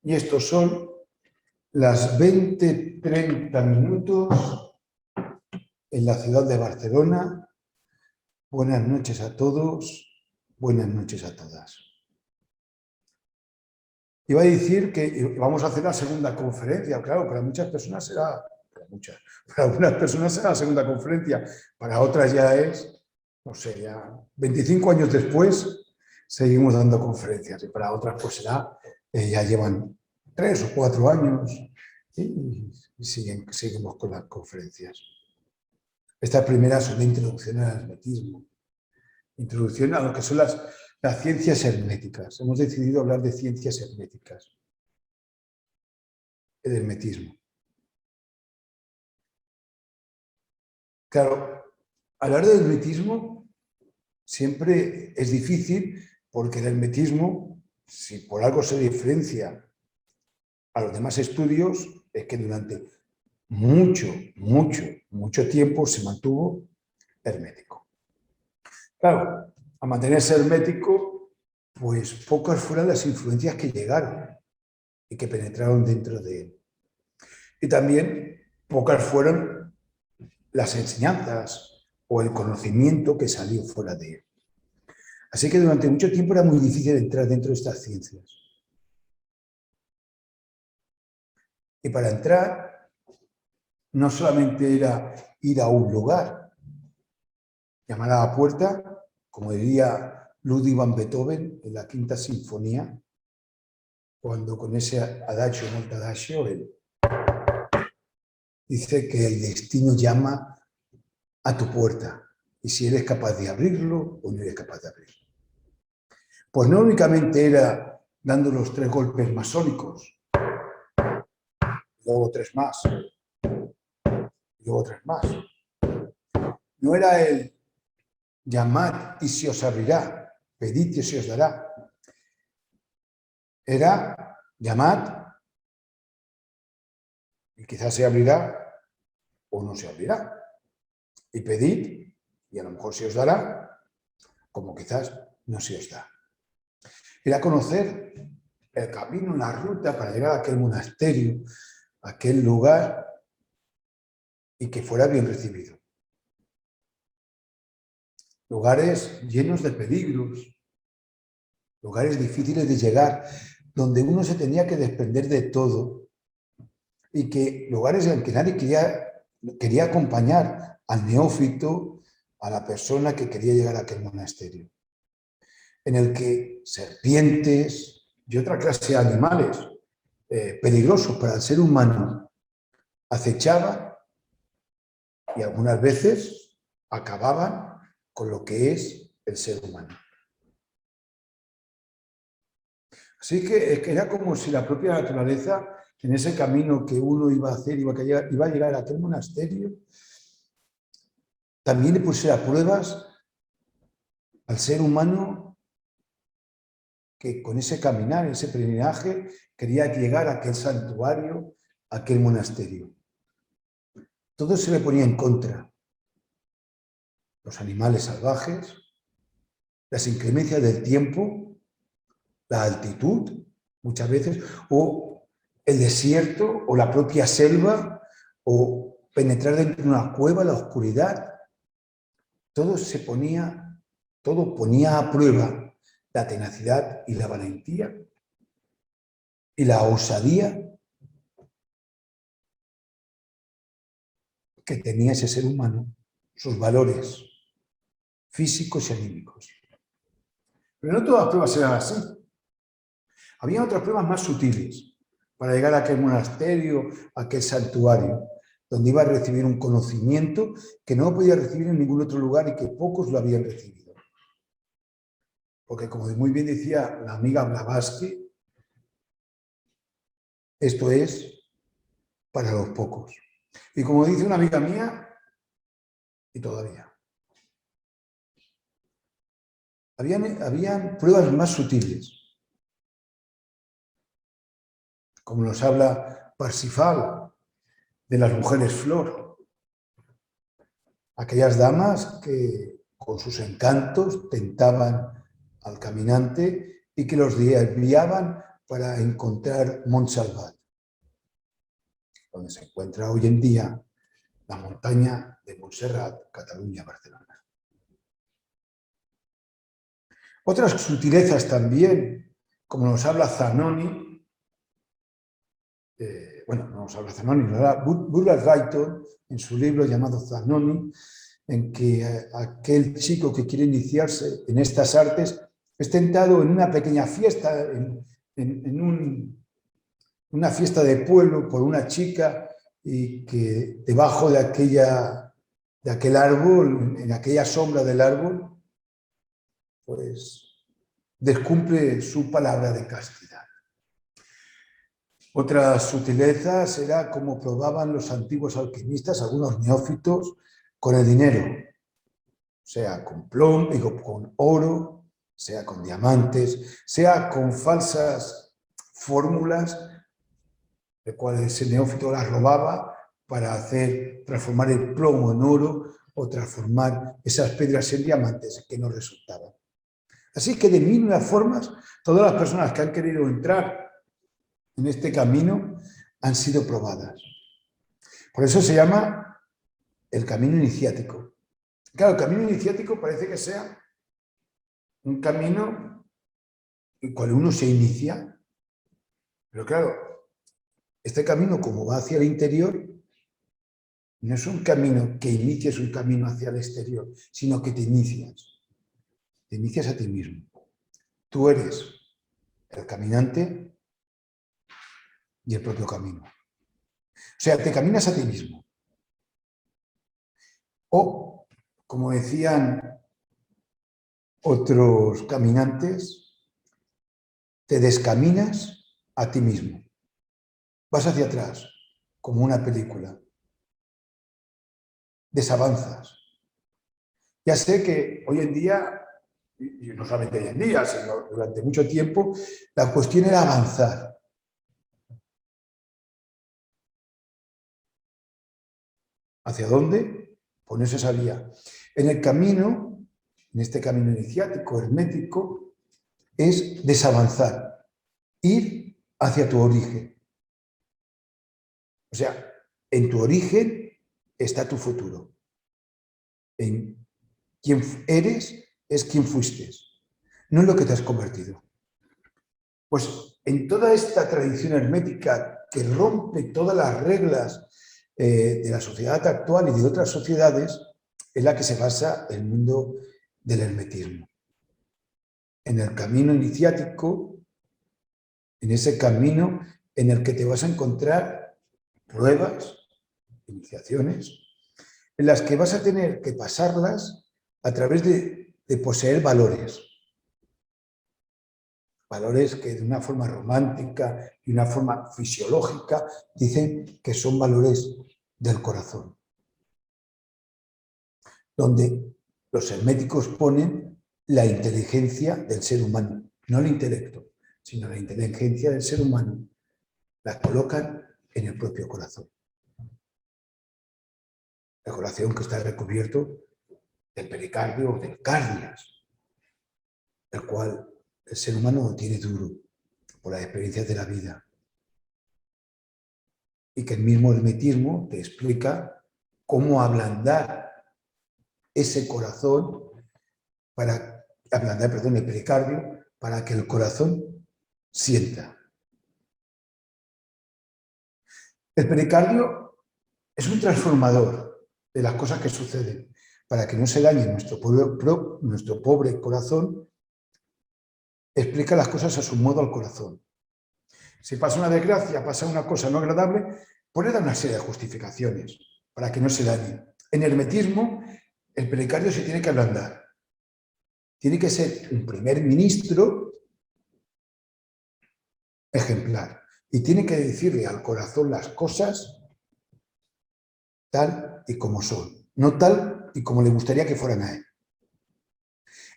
Y estos son las 20:30 minutos en la ciudad de Barcelona. Buenas noches a todos, buenas noches a todas. Iba a decir que vamos a hacer la segunda conferencia, claro, para muchas personas será, para algunas personas será la segunda conferencia, para otras ya es, no sé, ya 25 años después seguimos dando conferencias y para otras pues será, ya llevan 3 o 4 años y seguimos con las conferencias. Esta primera es una introducción al hermetismo, introducción a lo que son las ciencias herméticas. Hemos decidido hablar de ciencias herméticas, el hermetismo. Claro, hablar del hermetismo siempre es difícil porque el hermetismo, si por algo se diferencia a los demás estudios, es que durante mucho tiempo se mantuvo hermético. Claro, a mantenerse hermético, pues pocas fueron las influencias que llegaron y que penetraron dentro de él. Y también pocas fueron las enseñanzas o el conocimiento que salió fuera de él. Así que durante mucho tiempo era muy difícil entrar dentro de estas ciencias. Y para entrar, no solamente era ir a un lugar, llamar a la puerta, como diría Ludwig van Beethoven en la Quinta Sinfonía, cuando con ese adagio molto adagio, él dice que el destino llama a tu puerta y si eres capaz de abrirlo o no eres capaz de abrirlo. Pues no únicamente era dando los 3 golpes masónicos, luego 3 más, luego 3 más. No era el llamad y se os abrirá, pedid y se os dará. Era llamad y quizás se abrirá o no se abrirá. Y pedid y a lo mejor se os dará, como quizás no se os da. Era conocer el camino, la ruta para llegar a aquel monasterio, a aquel lugar y que fuera bien recibido. Lugares llenos de peligros, lugares difíciles de llegar, donde uno se tenía que desprender de todo y que lugares en que nadie quería acompañar al neófito, a la persona que quería llegar a aquel monasterio, en el que serpientes y otra clase de animales peligrosos para el ser humano acechaban y algunas veces acababan con lo que es el ser humano. Así que era como si la propia naturaleza, en ese camino que uno iba a hacer, iba a llegar a aquel monasterio, también le pusiera pruebas al ser humano que con ese caminar, ese peregrinaje, quería llegar a aquel santuario, a aquel monasterio. Todo se le ponía en contra. Los animales salvajes, las inclemencias del tiempo, la altitud, muchas veces, o el desierto, o la propia selva, o penetrar dentro de una cueva, la oscuridad. Todo ponía a prueba la tenacidad y la valentía y la osadía que tenía ese ser humano, sus valores físicos y anímicos. Pero no todas las pruebas eran así. Había otras pruebas más sutiles para llegar a aquel monasterio, a aquel santuario, donde iba a recibir un conocimiento que no podía recibir en ningún otro lugar y que pocos lo habían recibido. Porque, como muy bien decía la amiga Blavatsky, esto es para los pocos. Y como dice una amiga mía, y todavía, habían pruebas más sutiles, como nos habla Parsifal de las mujeres flor, aquellas damas que con sus encantos tentaban al caminante y que los desviaban para encontrar Montsalvat, donde se encuentra hoy en día la montaña de Montserrat, Cataluña, Barcelona. Otras sutilezas también, como nos habla Zanoni, no nos habla Zanoni, nos habla Burkhard Reitor en su libro llamado Zanoni, en que aquel chico que quiere iniciarse en estas artes es tentado en una pequeña fiesta, en una fiesta de pueblo por una chica, y que debajo de aquel árbol, en aquella sombra del árbol, pues descumple su palabra de castidad. Otra sutileza era cómo probaban los antiguos alquimistas, algunos neófitos, con el dinero, sea con plomo, con oro, sea con diamantes, sea con falsas fórmulas, de cuales ese neófito las robaba para transformar el plomo en oro o transformar esas piedras en diamantes que no resultaban. Así que de mil formas, todas las personas que han querido entrar en este camino han sido probadas. Por eso se llama el camino iniciático. Claro, el camino iniciático parece que sea un camino en el cual uno se inicia, pero claro, este camino, como va hacia el interior, no es un camino que inicies un camino hacia el exterior, sino que te inicias. Te inicias a ti mismo. Tú eres el caminante y el propio camino. O sea, te caminas a ti mismo. O, como decían otros caminantes, te descaminas a ti mismo. Vas hacia atrás, como una película. Desavanzas. Ya sé que hoy en día, y no solamente hoy en día, sino durante mucho tiempo, la cuestión era avanzar. ¿Hacia dónde? Pues no se sabía. En el camino, en este camino iniciático, hermético, es desavanzar, ir hacia tu origen. O sea, en tu origen está tu futuro. En quién eres es quién fuiste, no en lo que te has convertido. Pues en toda esta tradición hermética que rompe todas las reglas de la sociedad actual y de otras sociedades, es la que se basa el mundo del hermetismo. En el camino iniciático, en ese camino en el que te vas a encontrar pruebas, iniciaciones, en las que vas a tener que pasarlas a través de poseer valores. Valores que de una forma romántica y una forma fisiológica dicen que son valores del corazón. Donde los herméticos ponen la inteligencia del ser humano, no el intelecto, sino la inteligencia del ser humano. La colocan en el propio corazón. El corazón que está recubierto del pericardio o del cardias, el cual el ser humano lo tiene duro por las experiencias de la vida. Y que el mismo hermetismo te explica cómo ablandar ese corazón, el pericardio, para que el corazón sienta. El pericardio es un transformador de las cosas que suceden. Para que no se dañe nuestro pobre corazón, explica las cosas a su modo al corazón. Si pasa una desgracia, pasa una cosa no agradable, puede dar una serie de justificaciones para que no se dañe. En hermetismo, el pericardio se tiene que ablandar. Tiene que ser un primer ministro ejemplar. Y tiene que decirle al corazón las cosas tal y como son, no tal y como le gustaría que fueran a él.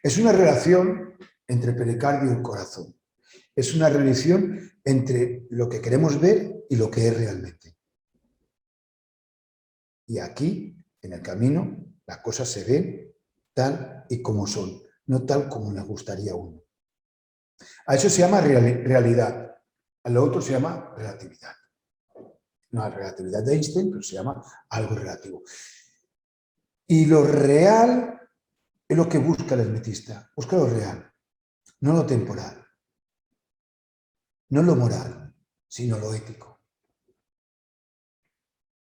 Es una relación entre pericardio y corazón. Es una relación entre lo que queremos ver y lo que es realmente. Y aquí, en el camino, las cosas se ven tal y como son, no tal como les gustaría a uno. A eso se llama realidad. A lo otro se llama relatividad. No es relatividad de Einstein, pero se llama algo relativo. Y lo real es lo que busca el hermetista. Busca lo real, no lo temporal, no lo moral, sino lo ético.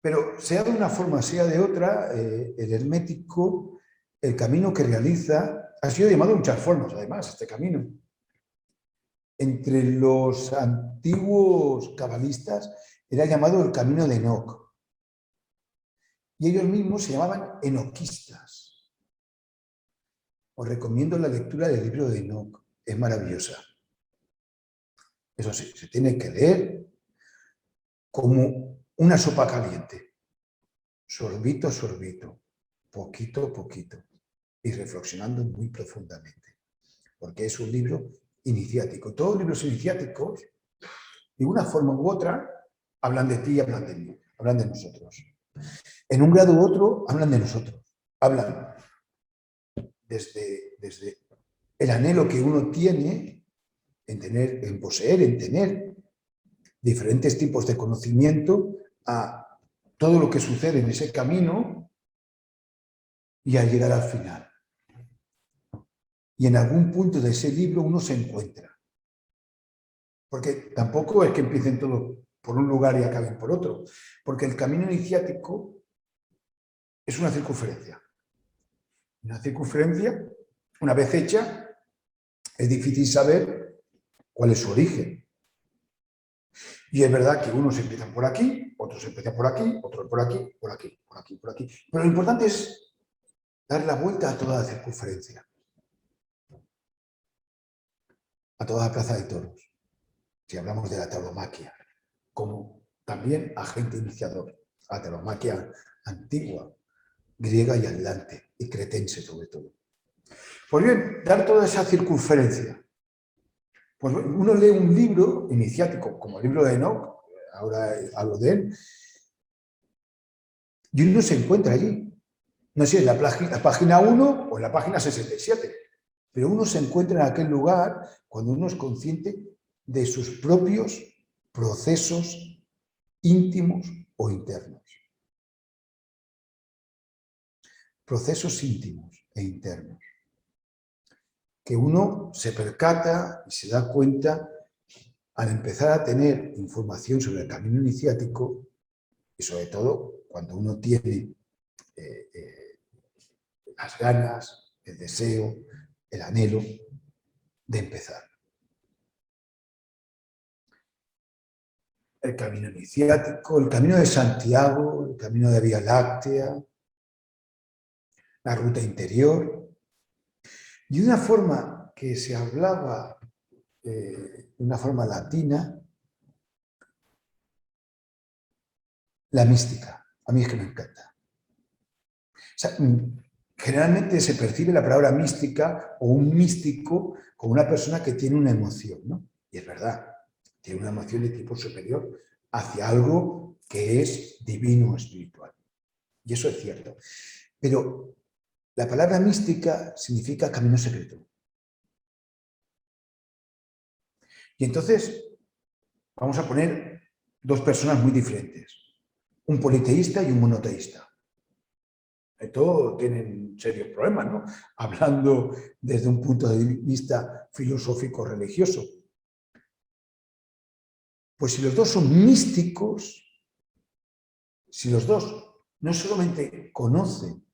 Pero sea de una forma, sea de otra, el hermético, el camino que realiza, ha sido llamado de muchas formas, además, este camino. Entre los antiguos cabalistas era llamado el camino de Enoc. Y ellos mismos se llamaban enoquistas. Os recomiendo la lectura del libro de Enoc, es maravillosa. Eso sí, se tiene que leer como una sopa caliente. Sorbito a sorbito, poquito a poquito, y reflexionando muy profundamente. Porque es un libro iniciático. Todos los libros iniciáticos, de una forma u otra, hablan de ti y hablan de mí, hablan de nosotros. En un grado u otro, hablan de nosotros. Hablan desde el anhelo que uno tiene en poseer, en tener diferentes tipos de conocimiento, a todo lo que sucede en ese camino y al llegar al final. Y en algún punto de ese libro uno se encuentra. Porque tampoco es que empiecen todos por un lugar y acaben por otro. Porque el camino iniciático es una circunferencia. Una circunferencia, una vez hecha, es difícil saber cuál es su origen. Y es verdad que unos empiezan por aquí, otros empiezan por aquí, otros por aquí, por aquí, por aquí, por aquí. Pero lo importante es dar la vuelta a toda la circunferencia. A toda la plaza de toros. Si hablamos de la tauromaquia, como también agente iniciador. La tauromaquia antigua, griega y atlante, y cretense sobre todo. Pues bien, dar toda esa circunferencia. Pues uno lee un libro iniciático, como el libro de Enoc, ahora hablo de él, y uno se encuentra allí. No sé, en la página 1 o en la página 67, pero uno se encuentra en aquel lugar cuando uno es consciente de sus propios procesos íntimos o internos. Procesos íntimos e internos. Que uno se percata y se da cuenta al empezar a tener información sobre el camino iniciático, y sobre todo cuando uno tiene las ganas, el deseo, el anhelo de empezar. El camino iniciático, el camino de Santiago, el camino de Vía Láctea, la ruta interior. Y una forma que se hablaba, de una forma latina, la mística. A mí es que me encanta. O sea, generalmente se percibe la palabra mística o un místico como una persona que tiene una emoción, ¿no? Y es verdad, tiene una emoción de tipo superior hacia algo que es divino o espiritual. Y eso es cierto. Pero la palabra mística significa camino secreto. Y entonces vamos a poner dos personas muy diferentes. Un politeísta y un monoteísta. Esto tienen serios problemas, ¿no? Hablando desde un punto de vista filosófico-religioso. Pues si los dos son místicos, si los dos no solamente conocen,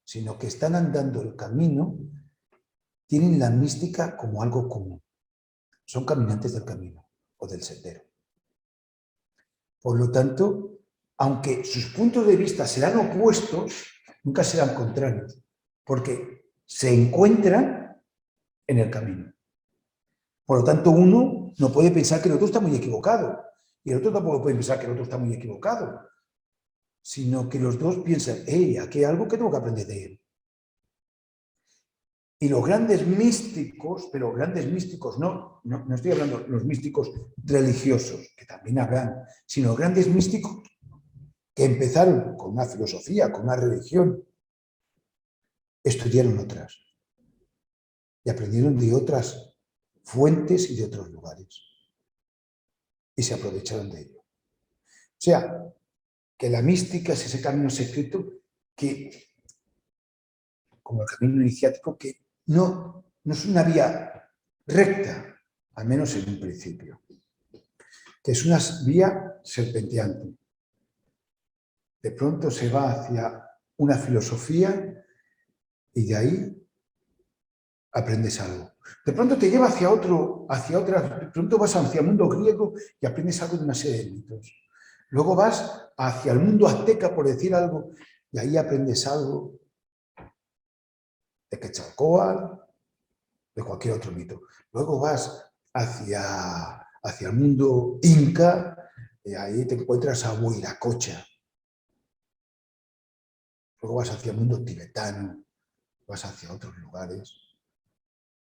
sino que están andando el camino, tienen la mística como algo común. Son caminantes del camino o del sendero. Por lo tanto, aunque sus puntos de vista serán opuestos, nunca serán contrarios, porque se encuentran en el camino. Por lo tanto, uno no puede pensar que el otro está muy equivocado, y el otro tampoco puede pensar que el otro está muy equivocado, sino que los dos piensan, aquí hay algo que tengo que aprender de él. Y los grandes místicos, pero grandes místicos, no estoy hablando de los místicos religiosos, que también habrán, sino grandes místicos que empezaron con una filosofía, con una religión, estudiaron otras y aprendieron de otras fuentes y de otros lugares. y se aprovecharon de ello. O sea, que la mística es ese camino secreto que, como el camino iniciático, que no es una vía recta, al menos en un principio, que es una vía serpenteante. De pronto se va hacia una filosofía y de ahí aprendes algo. De pronto te lleva hacia otra, de pronto vas hacia el mundo griego y aprendes algo de una serie de mitos. Luego vas hacia el mundo azteca, por decir algo, y ahí aprendes algo de Quetzalcóatl, de cualquier otro mito. Luego vas hacia el mundo inca y ahí te encuentras a Huiracocha. Luego vas hacia el mundo tibetano, vas hacia otros lugares.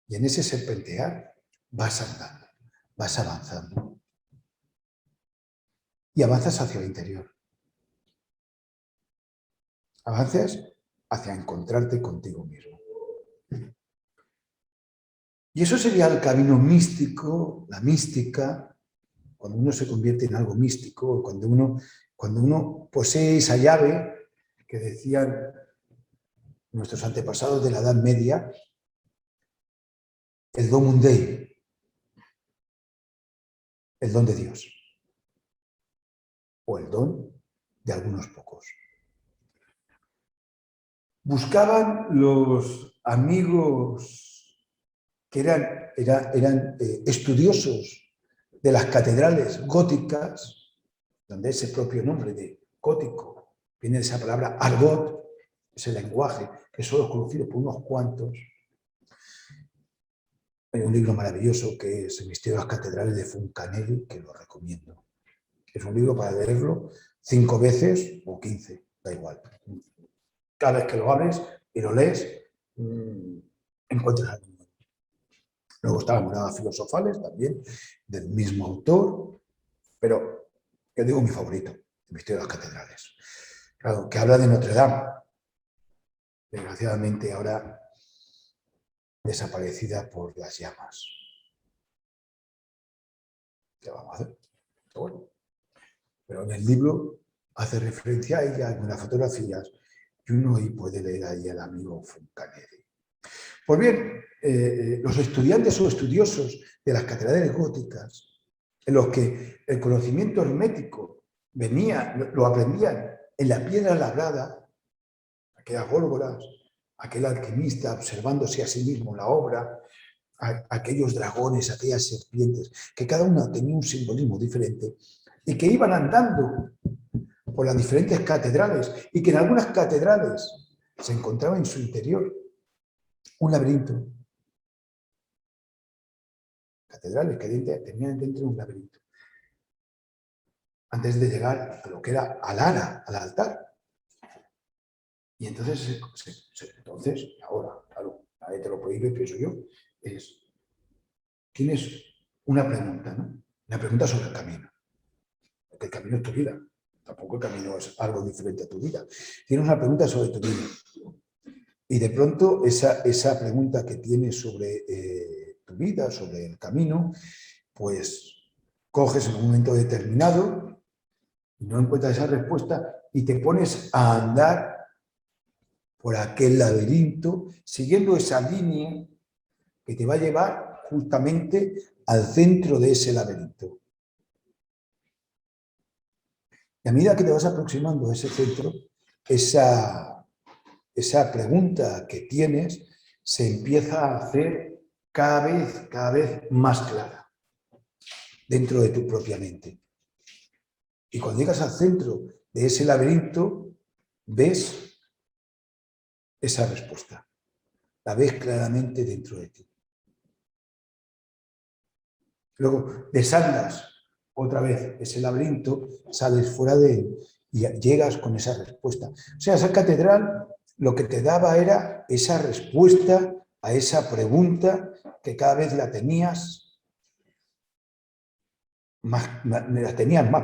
Y en ese serpentear vas andando, vas avanzando. Y avanzas hacia el interior. Avanzas hacia encontrarte contigo mismo. Y eso sería el camino místico, la mística, cuando uno se convierte en algo místico, cuando uno posee esa llave que decían nuestros antepasados de la Edad Media, el Domum Dei, el don de Dios, o el don de algunos pocos. Buscaban los amigos que eran estudiosos de las catedrales góticas, donde ese propio nombre de gótico viene de esa palabra argot, ese lenguaje que solo es conocido por unos cuantos. Hay un libro maravilloso que es El misterio de las catedrales de Foncanelli, que lo recomiendo. Es un libro para leerlo 5 veces o 15, da igual. Cada vez que lo abres y lo lees, encuentras algo nuevo. Luego está las moradas filosofales, también, del mismo autor, pero yo digo mi favorito, El misterio de las catedrales. Claro, que habla de Notre Dame. Desgraciadamente ahora desaparecida por las llamas. ¿Qué vamos a hacer? Pero bueno. Pero en el libro hace referencia a ella, algunas fotografías, y uno ahí puede leer ahí al amigo Foncanelli. Pues bien, los estudiantes o estudiosos de las catedrales góticas, en los que el conocimiento hermético venía, lo aprendían en la piedra labrada, aquellas górgoras, aquel alquimista observándose a sí mismo la obra, aquellos dragones, aquellas serpientes, que cada una tenía un simbolismo diferente y que iban andando por las diferentes catedrales y que en algunas catedrales se encontraba en su interior un laberinto. Catedrales que tenían dentro un laberinto. Antes de llegar a lo que era al ara, al altar. Y entonces, ahora, claro, nadie te lo prohíbe, pienso yo, tienes una pregunta, ¿no? Una pregunta sobre el camino. Porque el camino es tu vida. Tampoco el camino es algo diferente a tu vida. Tienes una pregunta sobre tu vida. Y de pronto esa pregunta que tienes sobre tu vida, sobre el camino, pues coges en un momento determinado y no encuentras esa respuesta y te pones a andar por aquel laberinto, siguiendo esa línea que te va a llevar justamente al centro de ese laberinto. Y a medida que te vas aproximando a ese centro, esa pregunta que tienes se empieza a hacer cada vez más clara dentro de tu propia mente. Y cuando llegas al centro de ese laberinto, ves esa respuesta. La ves claramente dentro de ti. Luego desandas otra vez ese laberinto, sales fuera de él y llegas con esa respuesta. O sea, esa catedral lo que te daba era esa respuesta a esa pregunta que cada vez la tenías más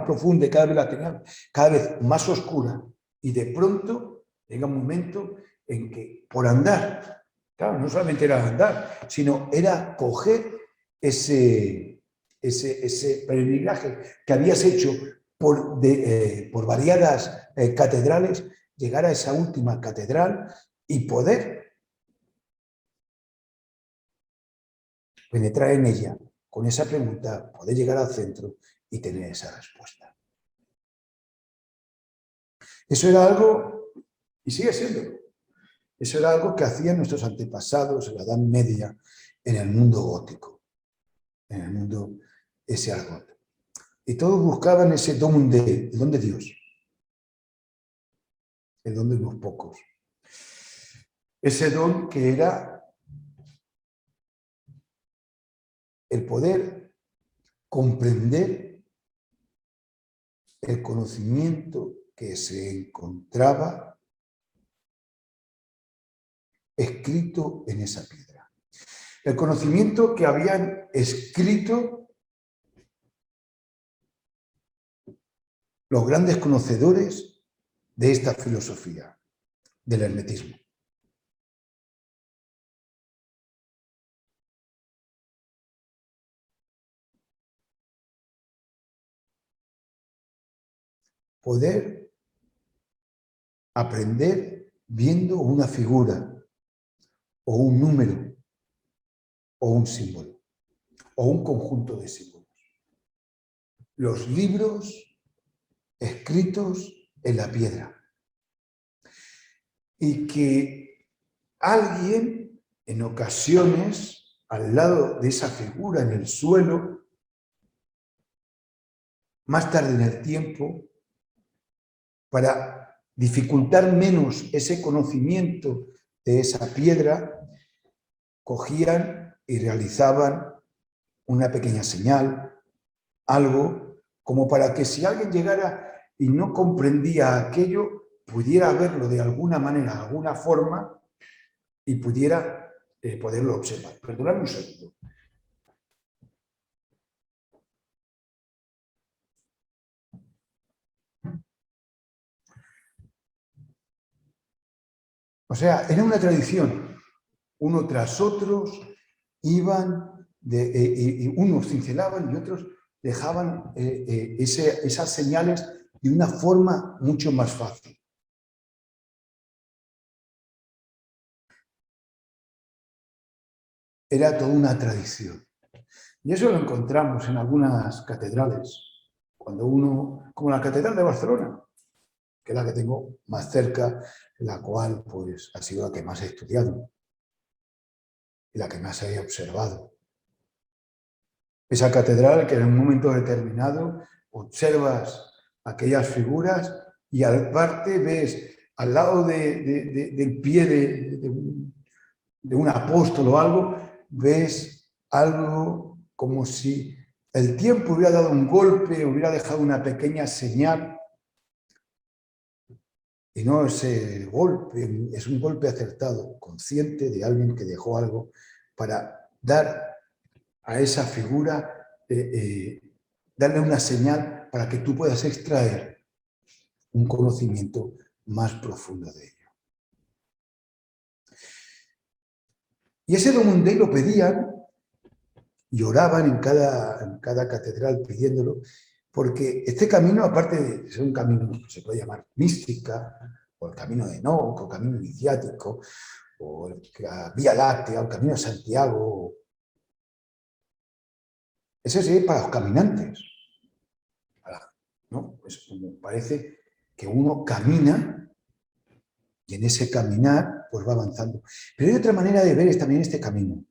profunda y cada vez la tenías cada vez más oscura. Y de pronto llega un momento en que por andar, claro, no solamente era andar, sino era coger ese ese peregrinaje que habías hecho por variadas catedrales, llegar a esa última catedral y poder penetrar en ella con esa pregunta, poder llegar al centro y tener esa respuesta. Eso era algo, y sigue siendo, eso era algo que hacían nuestros antepasados en la Edad Media en el mundo gótico, en el mundo ese argot. Y todos buscaban ese don el don de Dios, el don de unos pocos. Ese don que era el poder comprender el conocimiento que se encontraba escrito en esa piedra. El conocimiento que habían escrito los grandes conocedores de esta filosofía, del hermetismo. Poder aprender viendo una figura, o un número, o un símbolo, o un conjunto de símbolos. Los libros escritos en la piedra. Y que alguien, en ocasiones, al lado de esa figura en el suelo, más tarde en el tiempo, para dificultar menos ese conocimiento de esa piedra, cogían y realizaban una pequeña señal, algo como para que si alguien llegara y no comprendía aquello, pudiera verlo de alguna manera, de alguna forma, y pudiera poderlo observar. Perdonadme un segundo. O sea, era una tradición. Uno tras otros iban, y unos cincelaban y otros dejaban esas señales de una forma mucho más fácil. Era toda una tradición. Y eso lo encontramos en algunas catedrales. Cuando uno, como la Catedral de Barcelona, que es la que tengo más cerca, la cual pues, ha sido la que más he estudiado y la que más he observado. Esa catedral que en un momento determinado observas aquellas figuras y al parte ves al lado del pie de un apóstol o algo, ves algo como si el tiempo hubiera dado un golpe, hubiera dejado una pequeña señal. Y no ese golpe, es un golpe acertado, consciente de alguien que dejó algo para dar a esa figura, darle una señal para que tú puedas extraer un conocimiento más profundo de ello. Y ese Domum Dei lo pedían y oraban en cada catedral pidiéndolo, porque este camino, aparte de ser un camino que se puede llamar mística, o el camino de Enoch, o el camino iniciático, o la Vía Láctea, o el camino de Santiago, ese es para los caminantes, ¿no? Pues como parece que uno camina y en ese caminar pues va avanzando. Pero hay otra manera de ver también este camino.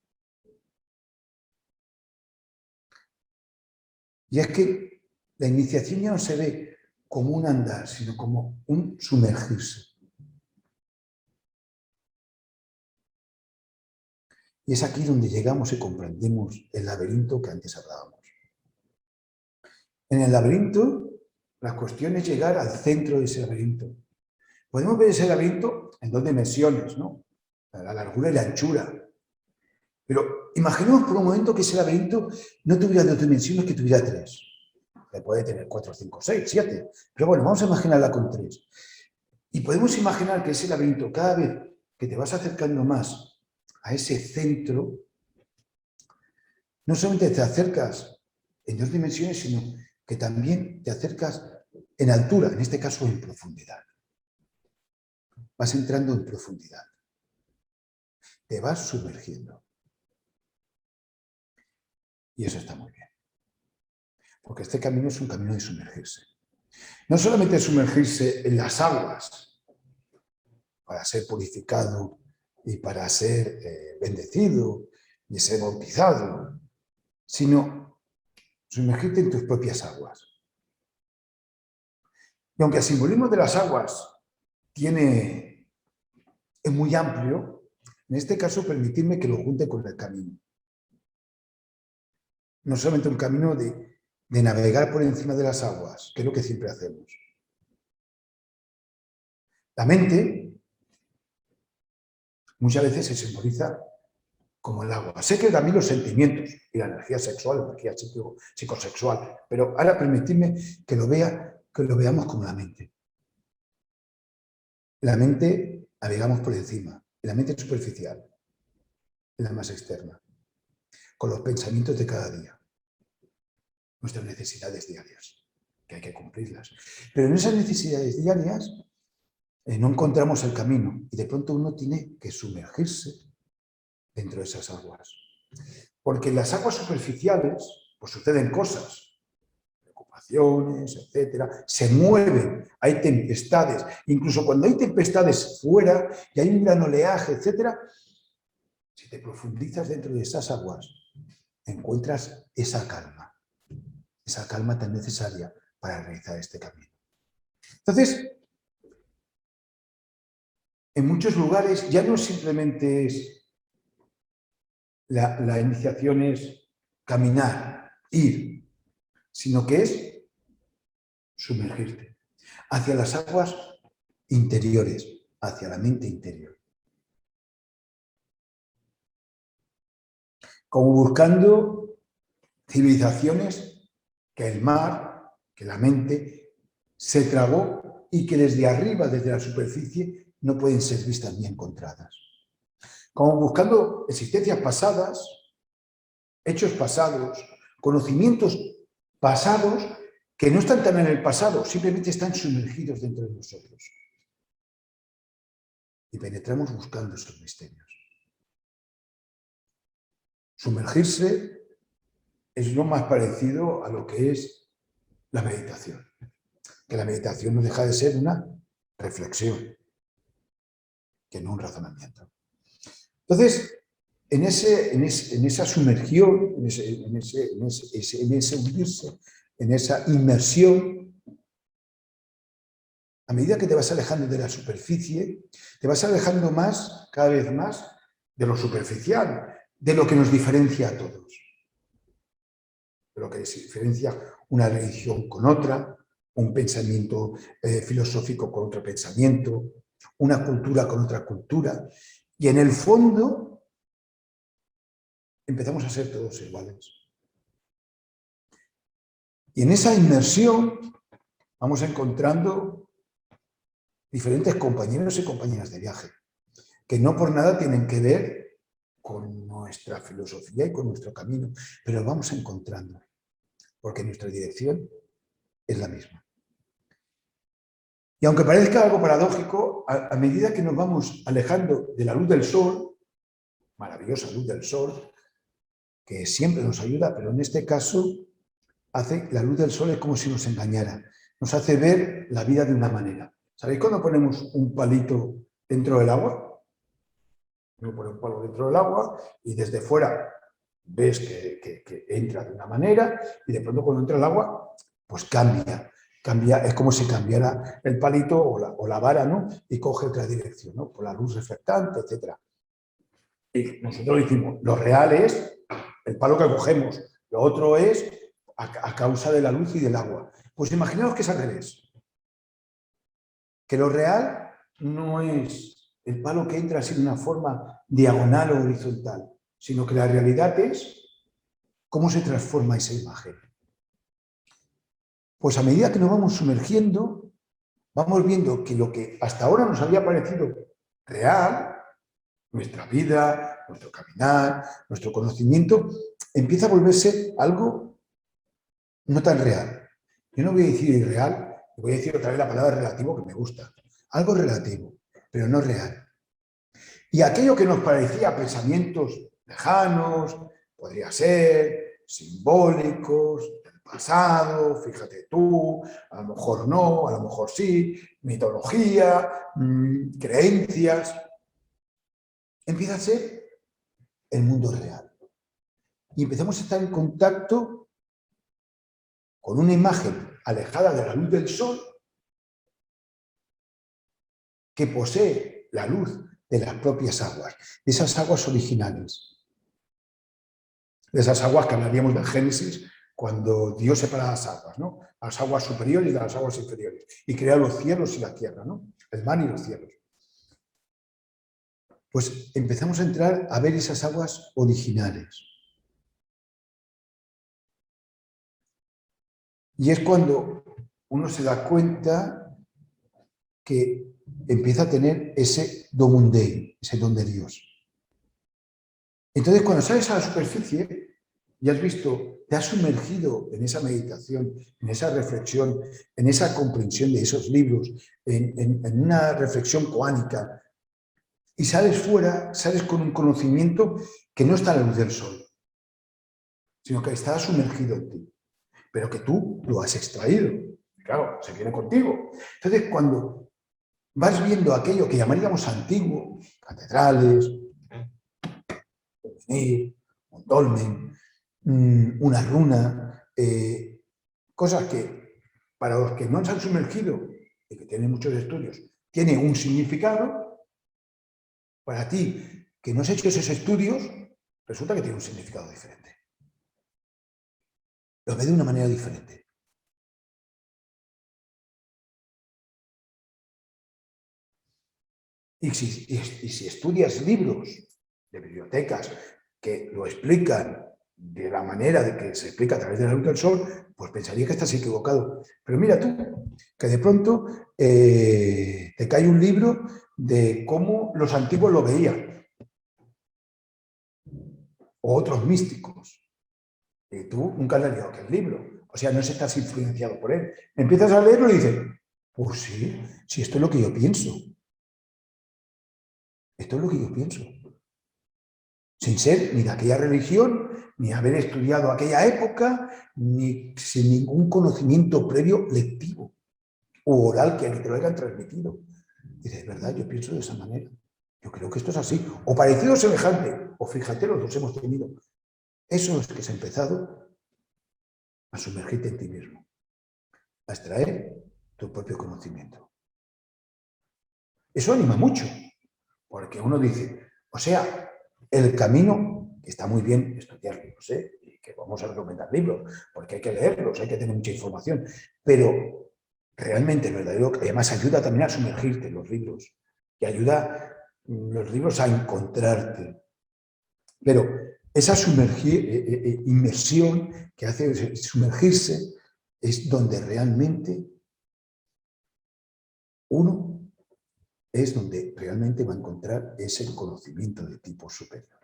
Y es que la iniciación ya no se ve como un andar, sino como un sumergirse. Y es aquí donde llegamos y comprendemos el laberinto que antes hablábamos. En el laberinto, la cuestión es llegar al centro de ese laberinto. Podemos ver ese laberinto en dos dimensiones, ¿no? La largura y la anchura. Pero imaginemos por un momento que ese laberinto no tuviera dos dimensiones, que tuviera tres. Que puede tener 4, 5, 6, 7. Pero bueno, vamos a imaginarla con 3. Y podemos imaginar que ese laberinto, cada vez que te vas acercando más a ese centro, no solamente te acercas en dos dimensiones, sino que también te acercas en altura, en este caso en profundidad. Vas entrando en profundidad. Te vas sumergiendo. Y eso está muy bien. Porque este camino es un camino de sumergirse. No solamente sumergirse en las aguas para ser purificado y para ser bendecido y ser bautizado, sino sumergirte en tus propias aguas. Y aunque el simbolismo de las aguas es muy amplio, en este caso permitirme que lo junte con el camino. No solamente un camino de navegar por encima de las aguas, que es lo que siempre hacemos. La mente muchas veces se simboliza como el agua. Sé que también los sentimientos y la energía sexual, la energía psicosexual, pero ahora permitidme que lo veamos como la mente. La mente navegamos por encima, la mente superficial, la más externa, con los pensamientos de cada día, nuestras necesidades diarias, que hay que cumplirlas. Pero en esas necesidades diarias no encontramos el camino y de pronto uno tiene que sumergirse dentro de esas aguas. Porque en las aguas superficiales pues suceden cosas, preocupaciones, etcétera, se mueven, hay tempestades, incluso cuando hay tempestades fuera y hay un gran oleaje, etcétera, si te profundizas dentro de esas aguas, encuentras esa calma tan necesaria para realizar este camino. Entonces, en muchos lugares ya no simplemente es la iniciación es caminar, ir, sino que es sumergirte hacia las aguas interiores, hacia la mente interior. Como buscando civilizaciones que el mar, que la mente, se tragó y que desde arriba, desde la superficie, no pueden ser vistas ni encontradas. Como buscando existencias pasadas, hechos pasados, conocimientos pasados que no están tan en el pasado, simplemente están sumergidos dentro de nosotros. Y penetramos buscando esos misterios. Sumergirse es lo más parecido a lo que es la meditación. Que la meditación no deja de ser una reflexión, que no un razonamiento. Entonces, en esa sumergión, en ese hundirse, en esa inmersión, a medida que te vas alejando de la superficie, te vas alejando más, cada vez más, de lo superficial, de lo que nos diferencia a todos. De lo que diferencia una religión con otra, un pensamiento filosófico con otro pensamiento, una cultura con otra cultura. Y en el fondo empezamos a ser todos iguales. Y en esa inmersión vamos encontrando diferentes compañeros y compañeras de viaje, que no por nada tienen que ver con nuestra filosofía y con nuestro camino, pero vamos encontrando, porque nuestra dirección es la misma. Y aunque parezca algo paradójico, a medida que nos vamos alejando de la luz del sol, maravillosa luz del sol, que siempre nos ayuda, pero en este caso la luz del sol es como si nos engañara, nos hace ver la vida de una manera. ¿Sabéis cuando ponemos un palito dentro del agua? Uno pone un palo dentro del agua y desde fuera ves que entra de una manera y de pronto cuando entra el agua, pues cambia, es como si cambiara el palito o la vara, ¿no? Y coge otra dirección, ¿no? Por la luz reflectante, etc. Y nosotros decimos, lo real es el palo que cogemos, lo otro es a causa de la luz y del agua. Pues imaginaos que es al revés. Que lo real no es el palo que entra así de una forma diagonal o horizontal, sino que la realidad es cómo se transforma esa imagen. Pues a medida que nos vamos sumergiendo, vamos viendo que lo que hasta ahora nos había parecido real, nuestra vida, nuestro caminar, nuestro conocimiento, empieza a volverse algo no tan real. Yo no voy a decir irreal, voy a decir otra vez la palabra relativo que me gusta. Algo relativo, pero no real. Y aquello que nos parecía pensamientos lejanos, podría ser simbólicos, del pasado, fíjate tú, a lo mejor no, a lo mejor sí, mitología, creencias, empieza a ser el mundo real. Y empezamos a estar en contacto con una imagen alejada de la luz del sol que posee la luz de las propias aguas, de esas aguas originales, de esas aguas que hablaríamos del Génesis, cuando Dios separa las aguas, ¿no? Las aguas superiores de las aguas inferiores, y crea los cielos y la tierra, ¿no? El mar y los cielos. Pues empezamos a entrar a ver esas aguas originales. Y es cuando uno se da cuenta que empieza a tener ese domum Dei, ese don de Dios. Entonces, cuando sales a la superficie y has visto, te has sumergido en esa meditación, en esa reflexión, en esa comprensión de esos libros, en una reflexión coánica, y sales fuera, sales con un conocimiento que no está a la luz del sol, sino que está sumergido en ti, pero que tú lo has extraído. Claro, se viene contigo. Entonces, cuando vas viendo aquello que llamaríamos antiguo, catedrales, un dolmen, una runa, cosas que para los que no se han sumergido y que tienen muchos estudios, tiene un significado, para ti que no has hecho esos estudios, resulta que tiene un significado diferente. Lo ve de una manera diferente. Y si estudias libros de bibliotecas que lo explican de la manera de que se explica a través de la luz del sol, pues pensaría que estás equivocado. Pero mira tú, que de pronto te cae un libro de cómo los antiguos lo veían, o otros místicos, y tú nunca has leído aquel libro. O sea, no estás influenciado por él. Empiezas a leerlo y dices, pues sí, si esto es lo que yo pienso. Esto es lo que yo pienso. Sin ser ni de aquella religión, ni haber estudiado aquella época, ni sin ningún conocimiento previo lectivo o oral que te lo hayan transmitido. Dices, es verdad, yo pienso de esa manera. Yo creo que esto es así. O parecido o semejante. O fíjate, los dos hemos tenido. Eso es que has empezado a sumergirte en ti mismo, a extraer tu propio conocimiento. Eso anima mucho, porque uno dice, o sea, el camino, que está muy bien estudiar libros, y que vamos a recomendar libros, porque hay que leerlos, hay que tener mucha información, pero realmente el verdadero, además ayuda también a sumergirte en los libros, y ayuda los libros a encontrarte. Pero esa inmersión que hace sumergirse es donde realmente uno es donde realmente va a encontrar ese conocimiento de tipo superior.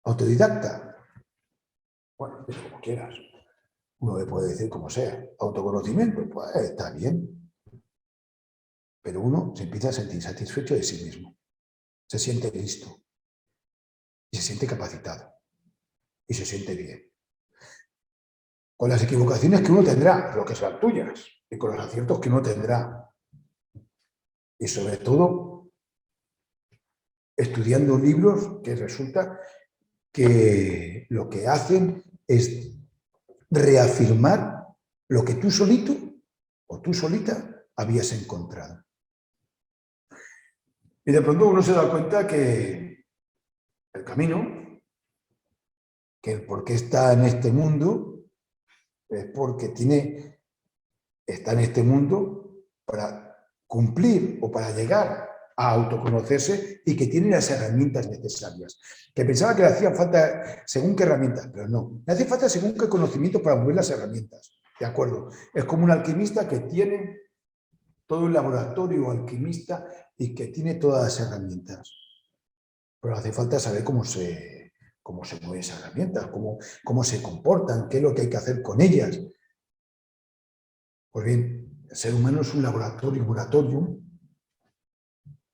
Autodidacta. Bueno, es como quieras. Uno le puede decir como sea. Autoconocimiento, pues está bien. Pero uno se empieza a sentir satisfecho de sí mismo. Se siente listo. Y se siente capacitado. Y se siente bien. Con las equivocaciones que uno tendrá, lo que sean tuyas, y con los aciertos que uno tendrá. Y sobre todo, estudiando libros que resulta que lo que hacen es reafirmar lo que tú solito o tú solita habías encontrado. Y de pronto uno se da cuenta que el camino, que el por qué está en este mundo, es porque está en este mundo para cumplir o para llegar a autoconocerse y que tiene las herramientas necesarias. Que pensaba que le hacían falta según qué herramientas, pero no. Le hace falta según qué conocimiento para mover las herramientas. ¿De acuerdo? Es como un alquimista que tiene todo el laboratorio alquimista y que tiene todas las herramientas. Pero hace falta saber cómo se cómo se mueven esas herramientas, cómo se comportan, qué es lo que hay que hacer con ellas. Pues bien, el ser humano es un laboratorio,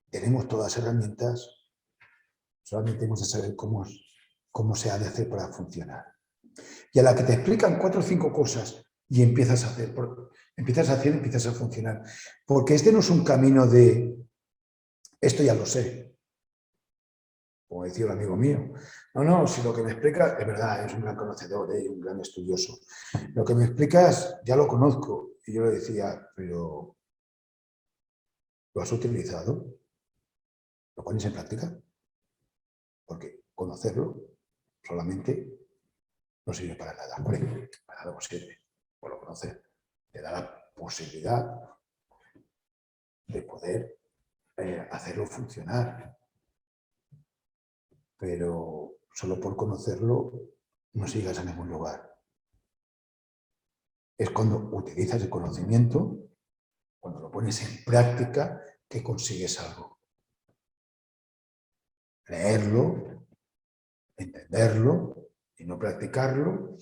tenemos todas las herramientas, solamente hemos de saber cómo se ha de hacer para funcionar. Y a la que te explican 4 o 5 cosas y empiezas a empiezas a funcionar. Porque este no es un camino de, esto ya lo sé, como decía un amigo mío. No, si lo que me explicas, es verdad, es un gran conocedor, un gran estudioso. Lo que me explicas ya lo conozco. Y yo le decía, pero ¿lo has utilizado? ¿Lo pones en práctica? Porque conocerlo solamente no sirve para nada. Para algo sirve, por lo conocer. Te da la posibilidad de poder hacerlo funcionar. Pero solo por conocerlo no sigas a ningún lugar. Es cuando utilizas el conocimiento, cuando lo pones en práctica, que consigues algo. Leerlo, entenderlo y no practicarlo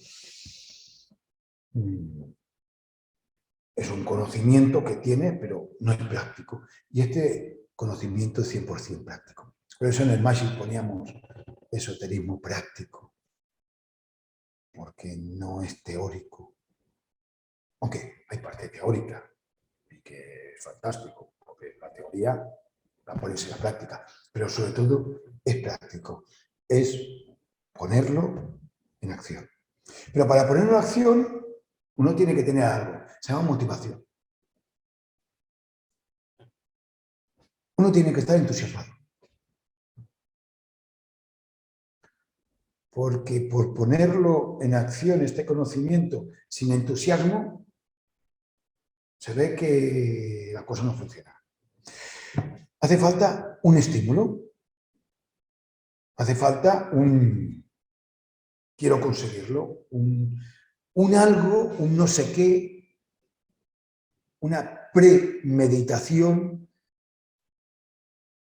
es un conocimiento que tiene, pero no es práctico. Y este conocimiento es 100% práctico. Por eso en el Magic poníamos esoterismo práctico, porque no es teórico. Aunque hay parte teórica, y que es fantástico, porque la teoría la pones en la práctica, pero sobre todo es práctico, es ponerlo en acción. Pero para ponerlo en acción, uno tiene que tener algo, se llama motivación. Uno tiene que estar entusiasmado. Porque por ponerlo en acción, este conocimiento, sin entusiasmo, se ve que la cosa no funciona. Hace falta un estímulo, hace falta quiero conseguirlo, un algo, un no sé qué, una premeditación.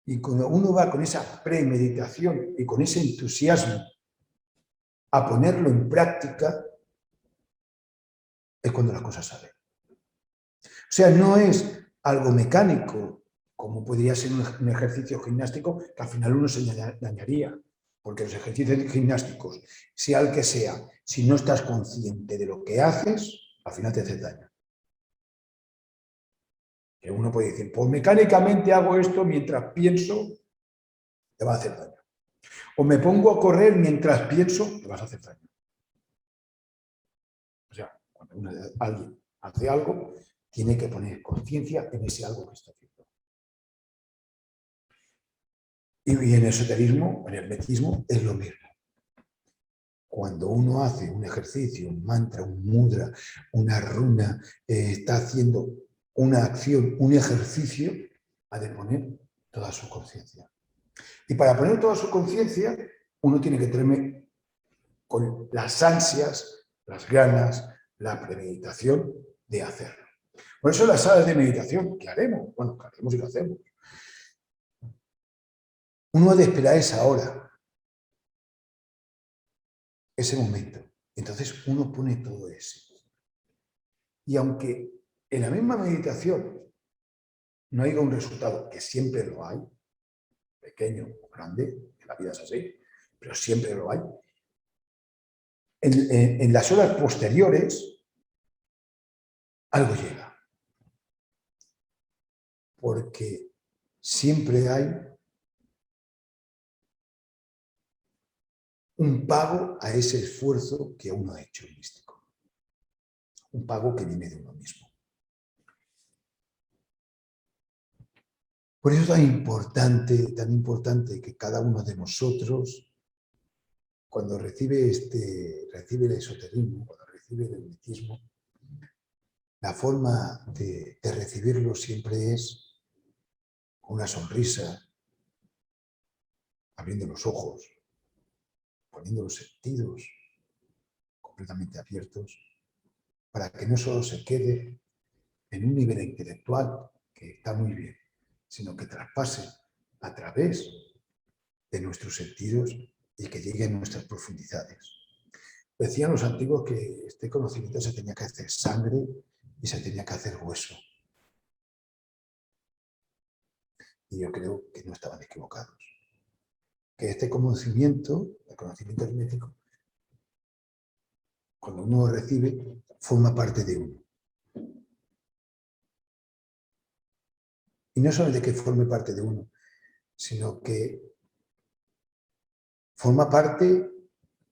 Y cuando uno va con esa premeditación y con ese entusiasmo a ponerlo en práctica, es cuando las cosas salen. O sea, no es algo mecánico, como podría ser un ejercicio gimnástico, que al final uno se dañaría. Porque los ejercicios gimnásticos, sea el que sea, si no estás consciente de lo que haces, al final te haces daño. Que uno puede decir, pues mecánicamente hago esto mientras pienso, te va a hacer daño. O me pongo a correr mientras pienso, te vas a hacer daño. O sea, cuando alguien hace algo, tiene que poner conciencia en ese algo que está haciendo. Y en el esoterismo, en el hermetismo, es lo mismo. Cuando uno hace un ejercicio, un mantra, un mudra, una runa, está haciendo una acción, un ejercicio, ha de poner toda su conciencia. Y para poner toda su conciencia, uno tiene que tener con las ansias, las ganas, la premeditación de hacerlo. Por eso las salas de meditación, ¿qué haremos? Bueno, ¿qué haremos y lo hacemos? Uno ha de esperar esa hora, ese momento. Entonces uno pone todo eso. Y aunque en la misma meditación no haya un resultado, que siempre lo hay, pequeño o grande, que la vida es así, pero siempre lo hay, en las horas posteriores algo llega. Porque siempre hay un pago a ese esfuerzo que uno ha hecho místico. Un pago que viene de uno mismo. Por eso es tan importante que cada uno de nosotros, cuando recibe el esoterismo, cuando recibe el hermetismo, la forma de recibirlo siempre es con una sonrisa, abriendo los ojos, poniendo los sentidos completamente abiertos, para que no solo se quede en un nivel intelectual, que está muy bien, sino que traspase a través de nuestros sentidos y que llegue a nuestras profundidades. Decían los antiguos que este conocimiento se tenía que hacer sangre y se tenía que hacer hueso. Y yo creo que no estaban equivocados. Que este conocimiento, el conocimiento hermético, cuando uno lo recibe, forma parte de uno. Y no solamente que forme parte de uno, sino que forma parte,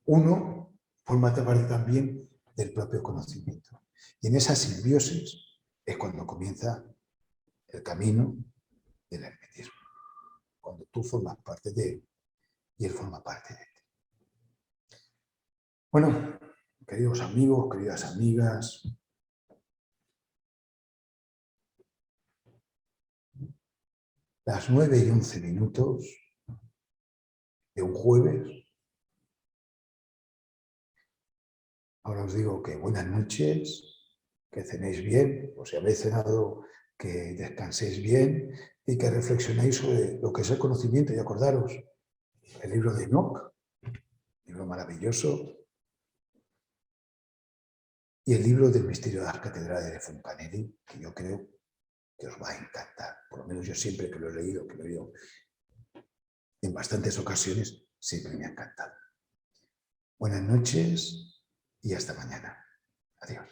uno forma parte también del propio conocimiento. Y en esa simbiosis es cuando comienza el camino del hermetismo. Cuando tú formas parte de él y él forma parte de ti. Bueno, queridos amigos, queridas amigas, las 9:11 de un jueves. Ahora os digo que buenas noches, que cenéis bien, o si habéis cenado, que descanséis bien y que reflexionéis sobre lo que es el conocimiento. Y acordaros, el libro de Enoch, libro maravilloso, y el libro del misterio de las catedrales de Fontanelli, que yo creo que os va a encantar. Por lo menos yo siempre que lo he leído en bastantes ocasiones, siempre me ha encantado. Buenas noches y hasta mañana. Adiós.